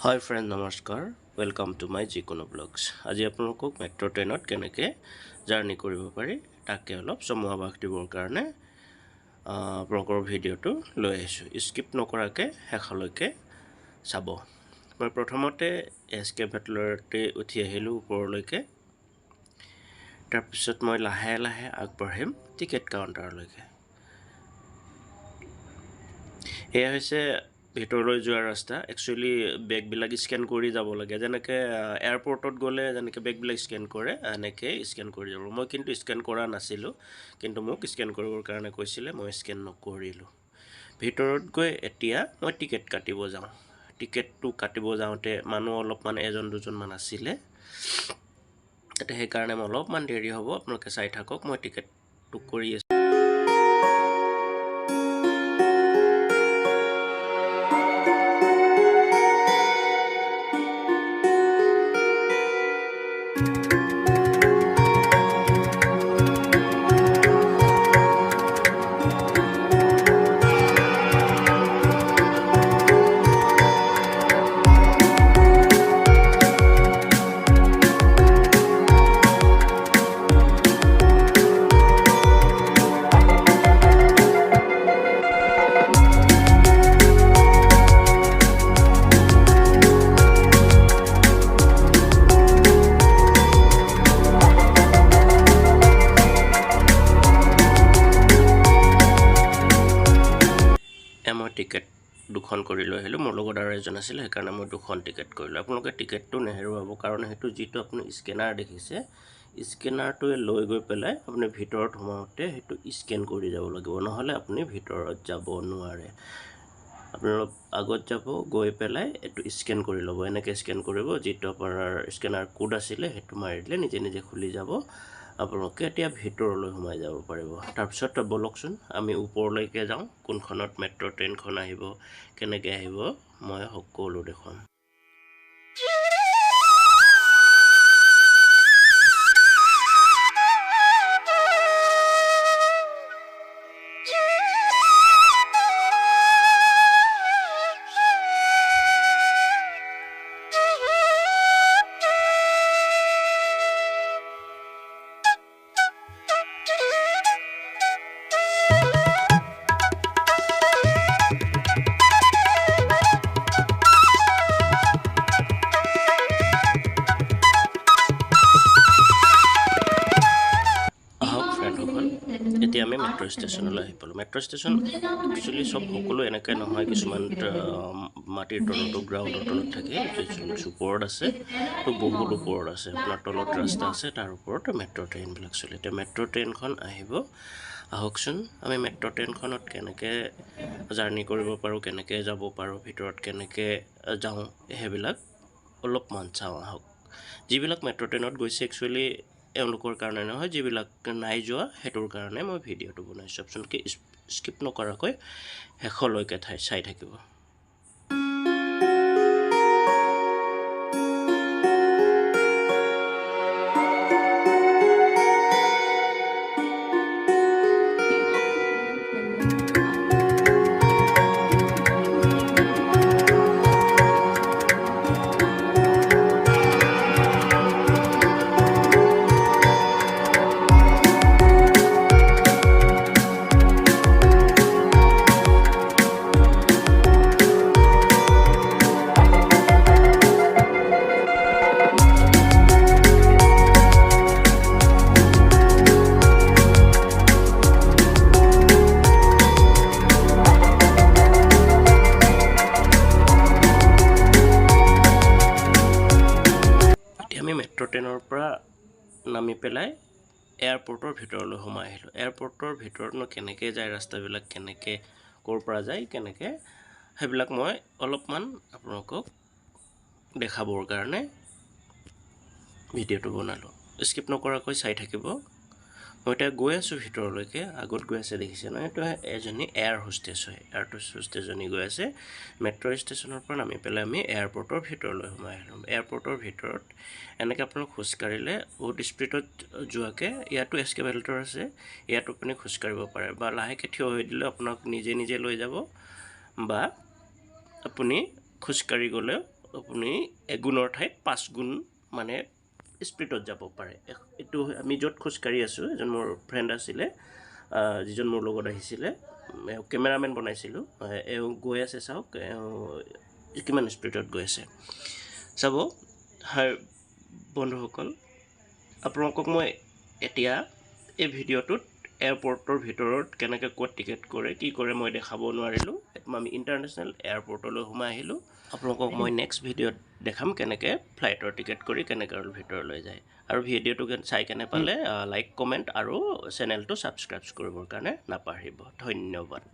Hi friend, namaskar. Welcome to my Jikunu vlogs. আজি আপোনালোকক metro ট্ৰেইনত কেনেকৈ জাৰ্ণি কৰিব পাৰি তাকে অলপ চমুৱাভাস দিবৰ কাৰণে আপোনালোকৰ ভিডিঅ'টো লৈ আহিছোঁ। স্কিপ নকৰাকৈ শেষলৈকে চাব। মই প্ৰথমতে এস্কেভেটৰতে উঠি আহিলোঁ ওপৰলৈকে। তাৰপিছত মই লাহে লাহে আগবাঢ়িম টিকেট কাউণ্টাৰলৈকে। এয়া হৈছে ভিতৰলৈ যোৱাৰ ৰাস্তা। একচুৱেলি বেগবিলাক স্কেন কৰি যাব লাগে, যেনেকৈ এয়াৰপৰ্টত গ'লে যেনেকৈ বেগবিলাক স্কেন কৰে এনেকৈ স্কেন কৰি যাব। মই কিন্তু স্কেন কৰা নাছিলোঁ, কিন্তু মোক স্কেন কৰিবৰ কাৰণে কৈছিলে, মই স্কেন নকৰিলোঁ। ভিতৰত গৈ এতিয়া মই টিকেট কাটিব যাওঁ। টিকেটটো কাটিব যাওঁতে মানুহ অলপমান এজন দুজনমান আছিলে, তাতে সেইকাৰণে মই অলপমান দেৰি হ'ব। আপোনালোকে চাই থাকক, মই টিকেটটো কৰি আছোঁ। মই টিকেট দুখন কৰি লৈ আহিলোঁ। মোৰ লগত আৰু এজন আছিল, সেইকাৰণে মই দুখন টিকেট কৰিলোঁ। আপোনালোকে টিকেটটো নেহেৰুৱাব, কাৰণ সেইটো যিটো আপুনি স্কেনাৰ দেখিছে, স্কেনাৰটোৱে লৈ গৈ পেলাই আপুনি ভিতৰত সোমাওঁতে সেইটো স্কেন কৰি যাব লাগিব, নহ'লে আপুনি ভিতৰত যাব নোৱাৰে। আপোনালোক আগত যাব, গৈ পেলাই এইটো স্কেন কৰি ল'ব। এনেকৈ স্কেন কৰিব, যিটো আপোনাৰ স্কেনাৰ কোড আছিলে সেইটো মাৰি দিলে নিজে নিজে খুলি যাব। আপোনালোকে এতিয়া ভিতৰলৈ সোমাই যাব পাৰিব। তাৰপিছত ব'লকচোন আমি ওপৰলৈকে যাওঁ। কোনখনত মেট্ৰ' ট্ৰেইনখন আহিব, কেনেকৈ আহিব, মই সকলো দেখুৱাম। এতিয়া আমি মেট্ৰ' ষ্টেচনলৈ আহি পালোঁ। মেট্ৰ' ষ্টেচন একচুৱেলি সকলো এনেকৈ নহয়, কিছুমান মাটিৰ তলতো গ্ৰাউণ্ডৰ তলত থাকে, ওপৰত আছে, তো বহুত ওপৰত আছে। আপোনাৰ তলত ৰাস্তা আছে, তাৰ ওপৰত মেট্ৰ' ট্ৰেইনবিলাক চলে। এতিয়া মেট্ৰ' ট্ৰেইনখন আহিব, আহকচোন আমি মেট্ৰ' ট্ৰেইনখনত কেনেকৈ জাৰ্ণি কৰিব পাৰোঁ, কেনেকৈ যাব পাৰোঁ, ভিতৰত কেনেকৈ যাওঁ, সেইবিলাক অলপমান চাওঁ আহক। যিবিলাক মেট্ৰ' ট্ৰেইনত গৈছে একচুৱেলি এওঁলোকৰ কাৰণে নহয়, যিবিলাক নাই যোৱা সেইটোৰ কাৰণে মই ভিডিঅ'টো বনাইছোঁ। আপোনালোকে স্কিপ নকৰাকৈ শেষলৈকে চাই থাকিব। আমি মেট্ৰ' ট্ৰেইনৰ পৰা নামি পেলাই এয়াৰপৰ্টৰ ভিতৰলৈ সোমাই আহিলোঁ। এয়াৰপৰ্টৰ ভিতৰতনো কেনেকৈ যায়, ৰাস্তাবিলাক কেনেকৈ ক'ৰ পৰা যায়, কেনেকৈ, সেইবিলাক মই অলপমান আপোনালোকক দেখাবৰ কাৰণে ভিডিঅ'টো বনালোঁ। স্কিপ নকৰাকৈ চাই থাকিব। মই এতিয়া গৈ আছোঁ ভিতৰলৈকে। আগত গৈ আছে দেখিছে নহয়, এইটো এজনী এয়াৰ হোষ্টেছ হয়। এয়াৰ হোষ্টেছজনী গৈ আছে। মেট্ৰ' ষ্টেচনৰ পৰা নামি পেলাই আমি এয়াৰপৰ্টৰ ভিতৰলৈ সোমাই আহিলোঁ। এয়াৰপৰ্টৰ ভিতৰত এনেকৈ আপোনালোক খোজকাঢ়িলে বহুত স্পীডত যোৱাকৈ, ইয়াতো এস্কেভেটৰ আছে, ইয়াতো আপুনি খোজকাঢ়িব পাৰে, বা লাহেকৈ থিয় হৈ দিলে আপোনাক নিজে নিজে লৈ যাব, বা আপুনি খোজকাঢ়ি গ'লেও আপুনি এগুণৰ ঠাইত 5 গুণ মানে স্পীডত যাব পাৰে। এইটো আমি য'ত খোজকাঢ়ি আছোঁ, এজন মোৰ ফ্ৰেণ্ড আছিলে, যিজন মোৰ লগত আহিছিলে, কেমেৰামেন বনাইছিলোঁ, এওঁ গৈ আছে, চাওক কিমান স্পীডত গৈ আছে চাব। হাই বন্ধুসকল, আপোনালোকক মই এতিয়া এই ভিডিঅ'টোত এয়াৰপৰ্টৰ ভিতৰত কেনেকৈ ক'ত টিকেট কৰে, কি কৰে মই দেখাব নোৱাৰিলোঁ। আমি ইণ্টাৰনেশ্যনেল এয়াৰপৰ্টলৈ সোমাই আহিলোঁ। আপোনালোকক মই নেক্সট ভিডিঅ'ত দেখাম কেনেকৈ ফ্লাইটৰ টিকেট কৰি কেনেকৈ ভিতৰলৈ যায়। আৰু ভিডিঅ'টো চাই কেনে পালে লাইক, কমেণ্ট আৰু চেনেলটো ছাবস্ক্ৰাইব কৰিবৰ কাৰণে নাপাহৰিব। ধন্যবাদ।